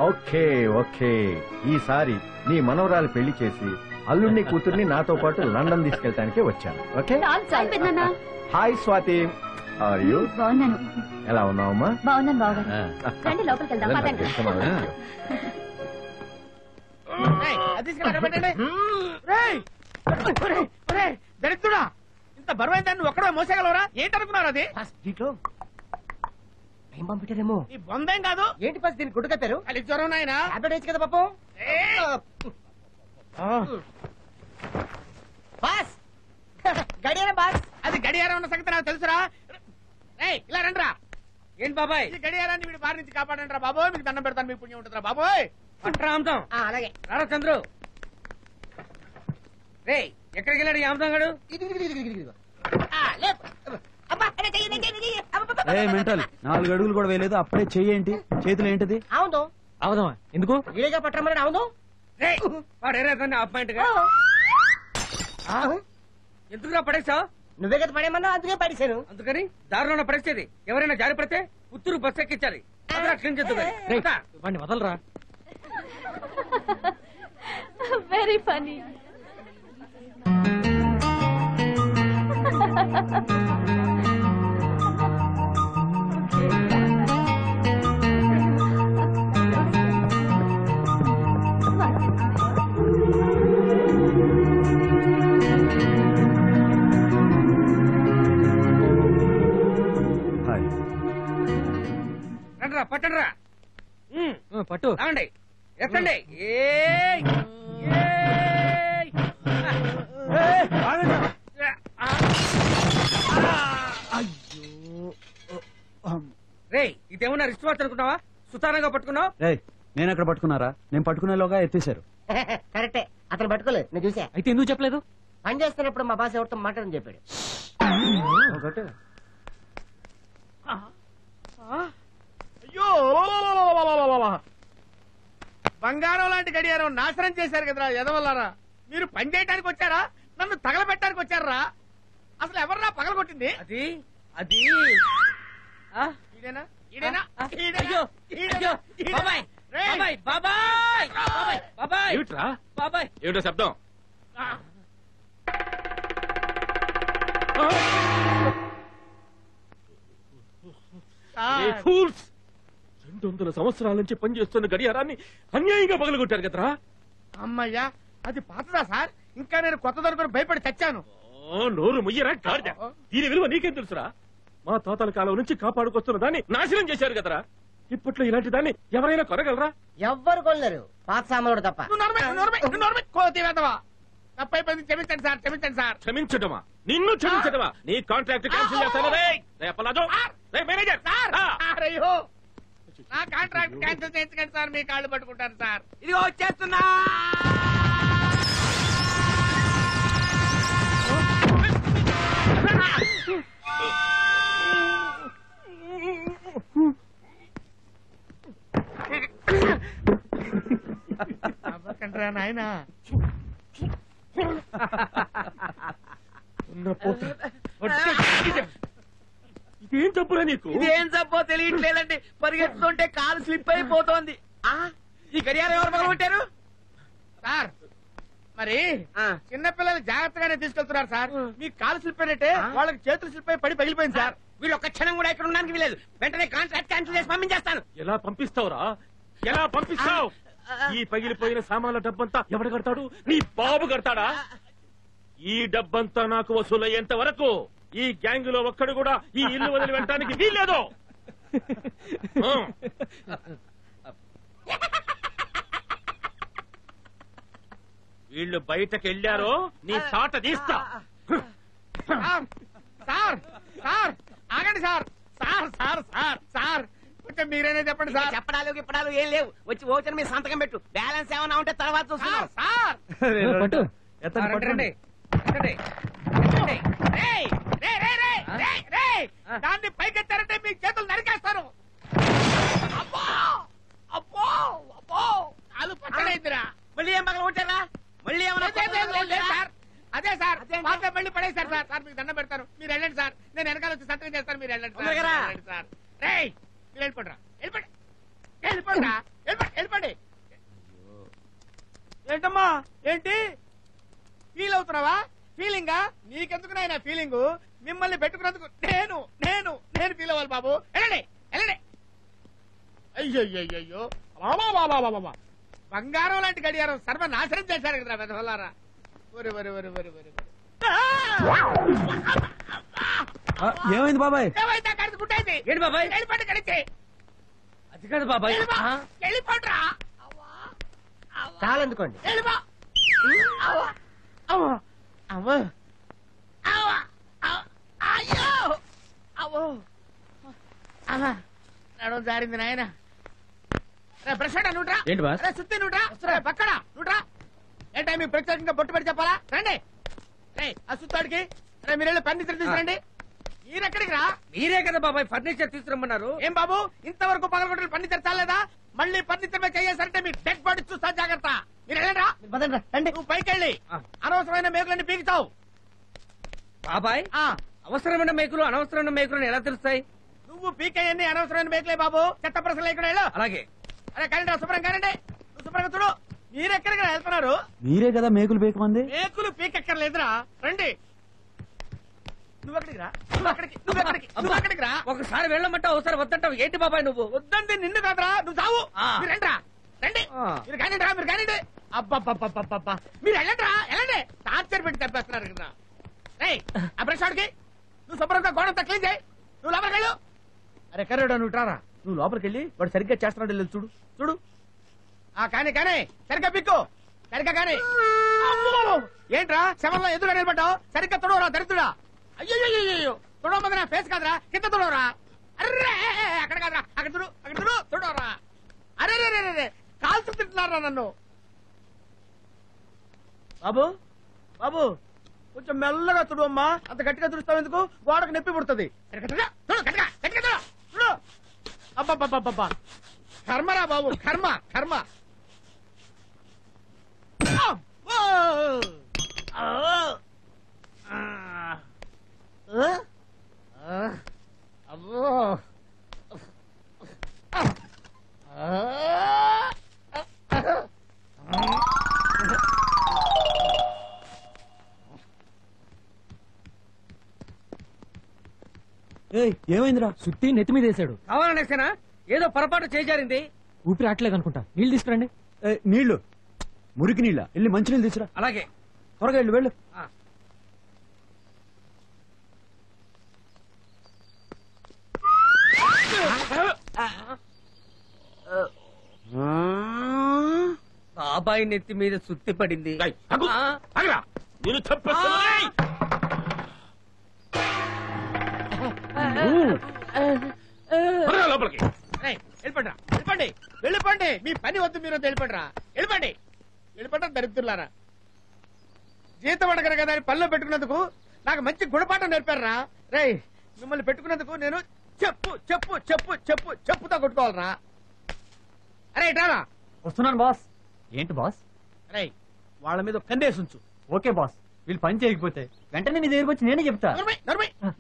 Okay okay, ఈసారి నీ మనవరాలు పెళ్లి చేసి అల్లుడిని కూతుర్ని నాతో పాటు లండన్ తీసుకెళ్ళటానికి వచ్చాను. Okay. Hi Swathi, are you? బాగున్నాను. ఎలా ఉన్నావమ్మా? బాగున్నాను బావగారు. రండి లోపలికి వెళ్దాం. పదండి. దరిద్రుడా, ఇంత బరువైన దాన్ని ఒక్కడే మోసేగలవరా? ఏంటనుకున్నారు అది? దీంట్లో ఏం పంపించారేమో. ఈ బొందేం కాదు. ఏంటి ఫస్ట్ దీన్ని గుడ్డు కట్టారు? అది జ్వరం నాయనా. టాబ్లెట్ వేయచ్చు కదా పాపం. బాస్ గడియారం బాస్. అది గడియారం ఉన్న సంగతి నాకు తెలుసురా. ఇలా రండిరా. ఏంటి బాబాయ్? ఈ గడియారాన్ని వీడి బారి నుంచి కాపాడండి రా బాబోయ్. మీకు దండం పెడతాను, మీకు పుణ్యం ఉంటుందిరా బాబోయ్. అమ్ముతాం. అలాగే రారా చంద్రు. రే ఎక్కడికి వెళ్ళాడు ఈ అమ్ముతాం గాడు? మెంటల్ 4 అడుగులు కూడా వేయలేదు, అప్పుడే చెయ్యేంటి? చేతులు ఏంటిది? అవును అవదమా ఎందుకు? ఇదేగా పట్టమని. అవును వాడేరాదండి అపాయింట్ గా. ఎందుకురా పడేసావు? నువ్వే కదా పడేమన్నా, అందుకే పడేశాను. అందుకని దారిలో పడేసేది ఎవరైనా జారి పడితే పుత్తూరు బస్ ఎక్కించాలి. వాడిని వదలరా. Very funny. రండిరా పట్టండిరా. పట్టు రాండి ఎక్కండి. రే ఇదేమన్నా రిస్ట్ వాచ్ అనుకున్నావా? సుతారంగా పట్టుకున్నావు. నేను అక్కడ పట్టుకున్నారా? నేను పట్టుకునేలోగా ఎత్తేశారు. కరెక్టే, అతను పట్టుకోలేదు, నేను చూసా. అయితే ఎందుకు చెప్పలేదు? పని చేస్తున్నప్పుడు మా బాస్ ఎవరితో మాట్లాడని చెప్పాడు. అయ్యో, బంగారం లాంటి గడియారం నాశనం చేశారు కదరా ఎదవల్లారా. మీరు పని చేయడానికి వచ్చారా, నన్ను తగలబెట్టడానికి వచ్చారా? అసలు ఎవర్రా పగల కొట్టింది? అది అది ఈడేనా? ఈడేనా? ఏమిటో శబ్దం? సార్, 200 సంవత్సరాల నుంచి పనిచేస్తున్న గడియారాన్ని అన్యాయంగా పగలగొట్టారు కదరా. అమ్మయ్యా, అది పాతదా సార్? ఇంకా నేను కొత్తదనుకుని భయపడి చచ్చాను. నోరు ముయ్యరా గాడిద. దీని విలువ నీకేం తెలుసురా? మా తాతల కాలం నుంచి కాపాడుకొస్తున్న దాన్ని నాశనం చేశారు కదరా. ఇప్పట్లో ఇలాంటి దాన్ని ఎవరైనా కొనగలరా? ఎవ్వరు కొనలేరు, పాత సామానుడు తప్ప. కోతి వెదవా, తప్పైపోయింది, క్షమించండి సార్, క్షమించండి సార్. క్షమించడమా? నిన్ను క్షమించడమా? నీ కాంట్రాక్ట్ క్యాన్సిల్ చేస్తాను. మేనేజర్ అయ్యో, నా కాంట్రాక్ట్ క్యాన్సిల్ చేయించకండి సార్, మీ కాళ్ళు పట్టుకుంటాను సార్. ఇదిగో వచ్చేస్తున్నా. అవ్వకండ్రా నాయనా. ఇదేం తప్పురా నీకు? ఇదేం తప్పో తెలియట్లేదండి, పరిగెత్తుంటే కాలు స్లిప్ అయిపోతోంది. ఈ గడియారం ఎవరు పగలగొట్టారు సార్? మరి చిన్నపిల్లలు జాగ్రత్తగానే తీసుకెళ్తున్నారు సార్. మీకు కాలు స్లిప్ అయినట్టే వాళ్ళకి చేతులు స్లిప్ అయి పడి పగిలిపోయింది సార్. వీళ్ళు ఒక్క క్షణం కూడా ఇక్కడ ఉండడానికి వీలేదు. వెంటనే కాంట్రాక్ట్ క్యాన్సిల్ చేసి పంపించేస్తాను. ఎలా పంపిస్తావురా? ఎలా పంపిస్తావు? ఈ పగిలిపోయిన సామాన్ల డబ్బంతా ఎవడు కడతాడు? నీ బాబు కడతాడా? ఈ డబ్బంతా నాకు వసూలయ్యేంత వరకు ఈ గ్యాంగ్ లో ఒక్కడు కూడా ఈ ఇల్లు వదిలి వెళ్ళటానికి వీల్లేదు. వీళ్ళు బయటకు వెళ్ళారో నీ తాట తీస్తా. సార్ సార్ ఆగండి sir. Sir sir sir sir కొంచెం మీరేనే చెప్పండి సార్. చెప్పడాలు గిప్పడాలు ఏం లేవు. వచ్చి ఓచర్ మీద సంతకం పెట్టు. బ్యాలెన్స్ ఏమైనా ఉంటే తర్వాత చూస్తున్నాం. సార్ పట్టు దాన్ని పైకెత్తారంటే మీ చేతులు నరికేస్తారు. అబ్బో అబ్బో అబ్బో, కాలు పట్టలేదురా. మళ్ళీ ఏం పగల కొట్టారా? మళ్ళీ ఏమైనా సార్? అదే సార్, మాకే మళ్ళీ పడేశారు సార్. సార్ మీకు దండం పెడతారు, మీరు వెళ్ళండి సార్. నేను వెనకాల వచ్చి సంతకం చేస్తాను, మీరు వెళ్ళండి సార్. రేయ్, మీరు వెళ్ళిపోండి రా, వెళ్ళిపోండి వెళ్ళిపోండి. ఏంటమ్మా ఏంటి ఫీల్ అవుతున్నావా? ఫీలింగా? నీకెందుకు నాయన ఫీలింగ్? మిమ్మల్ని పెట్టుకున్నందుకు నేను నేను నేను ఫీల్ అవ్వాలి బాబు. వెళ్ళండి వెళ్ళండి. అయ్యో బంగారం లాంటి గడియారం సర్వనాశనం చేశారు కదా వెధవలారా. ఒరి ఒరి ఒరి ఒరి ఒరి ఏమైంది బాబాయ్? ఏమైతే కడిచి గుట్టయింది. ఏంటి బాబాయ్? వెళ్ళిపోండి కడిచి. అది కాదు బాబాయ్. వెళ్ళిపోట్రా. చాలా అందుకోండి. వెళ్ళిపో. అవ్వ అవ్వ అవ్వ అవ్వ అయ్యో అవ్వో అవ్వ నడవ జారింది నాయన. ప్రశ్న నుట్రా. ఏంటి బాస్? సుత్తి నుట్రా. పక్కన నుట్రా. ఏంటో మీకు ప్రత్యేకంగా బొట్టు పెట్టి చెప్పాలా? రండి. ఆ సుత్తాడికి మీరు ఫర్నిచర్ తీసుకురండి. మీరెక్కడికి రా? మీరే కదా బాబాయ్ ఫర్నిచర్ తీసుకురమ్మన్నారు. ఏం బాబు ఇంతవరకు పగలగొట్టిన ఫర్నిచర్ చాలేదా? మళ్ళీ ఫర్నిచర్ మీద చేసారంటే మీ డెడ్ బాడీ చూస్తా. జాగ్రత్త. మీరు వెళ్ళండి. నువ్వు పైకి వెళ్ళి అనవసరమైన మేకులన్నీ పీకుతావు. బాబాయ్ అవసరమైన మేకులు అనవసరమైన మేకులు ఎలా తెలుస్తాయి? నువ్వు పీకయ్యన్ని అనవసరమైన మేకులే బాబు. చెత్త ప్రశ్నలు లేకుండా వెళ్ళు. అలాగే. అరే కానీ శుభ్రం కానండి. నువ్వు శుభ్రంగా చూడు. మీరెక్కడికి వెళ్తున్నారు? మీరే కదా మేకులు పీకమంది. మేకులు పీకెక్కర్లేదురా. రండి. నువ్వెక్కడికి రా. నువ్వెక్కడికి రా. ఒకసారి వెళ్ళమంటావు ఒకసారి వద్దంటావు. ఏంటి బాబాయ్ నువ్వు? వద్దంది నిన్ను కాదురా. నువ్వు చావు. ఆ. మీరు రండి రా. రండి. మీరు కానిండి రా. మీరు కానిండి. అబ్బబ్బబ్బబ్బబ్బా మీరు వెళ్ళండి రా. వెళ్ళండి. టార్చర్ పెట్టి తప్పేస్తున్నారు కదా. రేయ్ ఆ బ్రష్ ఆడికి నువ్వు శుభ్రంగా గోడంతా క్లీన్ చేయి. నువ్వు లోపలికి వెళ్ళు. అరే కర్రేడా నువ్వు ట్రారా. నువ్వు లోపలికి వెళ్ళి వాడు సరిగ్గా చేస్తున్నాడు లేదు చూడు. చూడు. కానీ సరిగ్గా పిక్కు. సరిగ్గా కానీ. ఏంట్రా శవంలో ఎదురుగా నిలబడ్డావు? సరిగ్గా తొడవరా దరిద్రుడా. అయ్యో తొడవ నా ఫేస్ కాదురా. కింద తొడవరా. అర్రే అక్కడ కాదురా. అక్కడ చూడు తొడవరా. అరే రే కాల్చు తింటున్నారా నన్ను. బాబు కొంచెం మెల్లగా తుడు అమ్మా. అంత గట్టిగా తుడుస్తావు ఎందుకు? గోడకు నొప్పి పుడుతుంది. చూడు. అబ్బబ్బబ్బబ్బా కర్మరా బాబు. కర్మ. అబ్బో ఏమైందిరా? సుత్తి నెత్తి మీద వేసాడు. కావాలనేసేనా? ఏదో పొరపాటు చేజారింది. ఊపిరి ఆటలేదు అనుకుంటా. నీళ్ళు తీసుకురండి. నీళ్లు మురికి నీళ్ళ. వెళ్ళి మంచినీళ్ళు తీసురా. అలాగే. త్వరగా వెళ్ళు. బాబాయ్ నెత్తి మీద సుత్తి పడింది. నేను చెప్పేస్తున్నా. లోపలికి వెళ్ళిపోండి. మీ పని వద్దు. మీరు వెళ్ళిపోండి. దరిద్రులారా. జీతం అడగరు కదా అని పనిలో పెట్టుకున్నందుకు నాకు మంచి గుణపాఠం నేర్పారా. రేయ్ మిమ్మల్ని పెట్టుకున్నందుకు నేను చెప్పుతో కొట్టుకోవాలరా. అరే ఇటారా. వస్తున్నాను బాస్. ఏంటి బాస్? రేయ్ వాళ్ళ మీద కందేసి ఉంచు. Okay boss. వీళ్ళు పని చేయకపోతే వెంటనే నీ దగ్గరికి వచ్చి నేనే చెప్తా.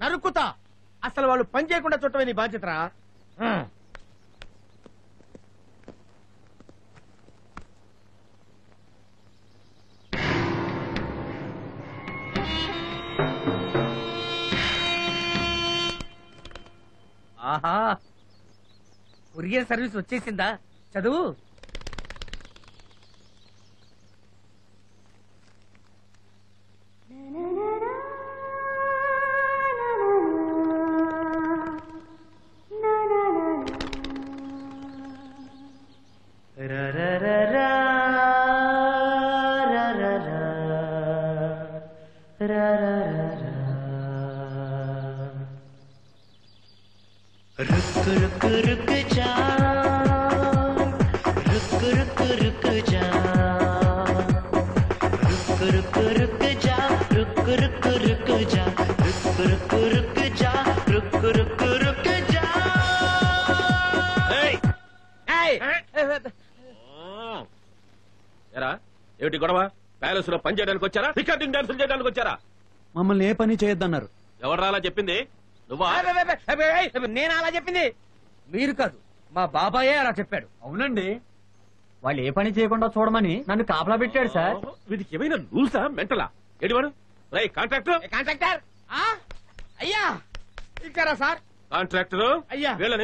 నరుక్కుతా. అసలు వాళ్ళు పని చేయకుండా చుట్టమే నీ బాధ్యతరా. ఆహా కొరియర్ సర్వీస్ వచ్చేసిందా? చదువు. रुक जा ఏమిటి గొడవ? ప్యాలెస్ లో పని చేయడానికి వచ్చారా? రికార్డింగ్ డాన్సులు చేయడానికి వచ్చారా? మమ్మల్ని ఏ పని చేయొద్దన్నారు. ఎవరు అలా చెప్పింది? నువ్వా? నేను అలా చెప్పింది. మీరు కాదు, మా బాబాయే అలా చెప్పాడు. అవునండి. వాళ్ళు ఏ పని చేయకుండా చూడమని నన్ను కాపలా పెట్టాడు సార్. వీడికి ఏమైనా రూల్సా మెంటలా ఎడివాడు రై కాంట్రాక్టర్ కాంట్రాక్టర్ అయ్యా ఇచ్చారా సార్ కాంట్రాక్టర్ అయ్యా. వీళ్ళ